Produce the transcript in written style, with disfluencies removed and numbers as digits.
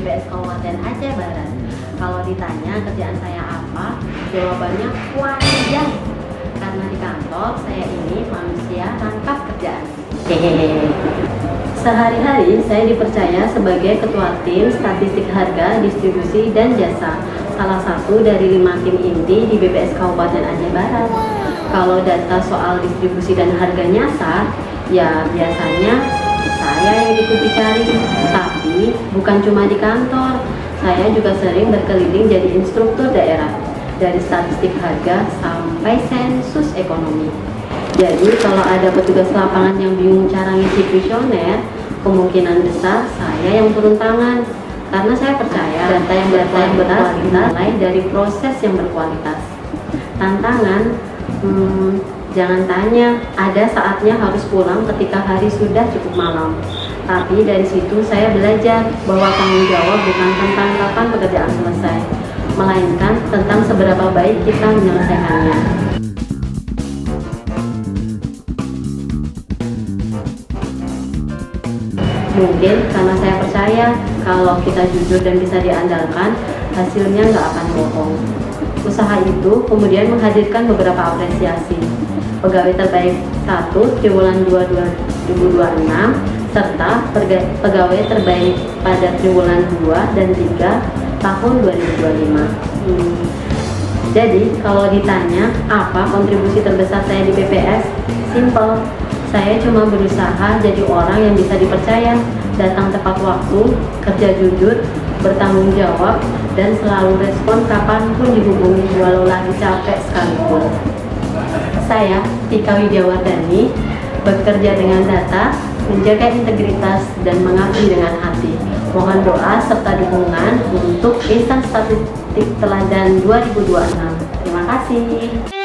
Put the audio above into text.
BPS Kabupaten Aceh Barat. Kalau ditanya kerjaan saya apa, jawabannya wajar. Karena di kantor saya ini manusia rangkap kerjaan. Hehehe. Sehari-hari saya dipercaya sebagai ketua tim statistik harga, distribusi, dan jasa, salah satu dari 5 tim inti di BPS Kabupaten Aceh Barat. Kalau data soal distribusi dan harga nyasar, ya biasanya saya yang ikut dicari. Tapi bukan cuma di kantor, saya juga sering berkeliling jadi instruktur daerah, dari statistik harga sampai sensus ekonomi. Jadi kalau ada petugas lapangan yang bingung cara ngisi kuesioner, kemungkinan besar saya yang turun tangan. Karena saya percaya data yang berkualitas dimulai dari proses yang berkualitas. Tantangan, jangan tanya, ada saatnya harus pulang ketika hari sudah cukup malam. Tapi dari situ saya belajar bahwa tanggung jawab bukan tentang kapan pekerjaan selesai, melainkan tentang seberapa baik kita menyelesaikannya. Mungkin karena saya percaya kalau kita jujur dan bisa diandalkan, hasilnya nggak akan bohong. Usaha itu kemudian menghadirkan beberapa apresiasi. Pegawai terbaik 1 triwulan 2 2026 serta pegawai terbaik pada triwulan 2 dan 3 tahun 2025. Jadi kalau ditanya apa kontribusi terbesar saya di BPS, simple. Saya cuma berusaha jadi orang yang bisa dipercaya, datang tepat waktu, kerja jujur, bertanggung jawab, dan selalu respon kapanpun dihubungi walau lagi capek sekalipun. Saya, Tika Widiawardani, bekerja dengan data, menjaga integritas, dan mengabdi dengan hati. Mohon doa serta dukungan untuk Insan Statistik Teladan 2026. Terima kasih.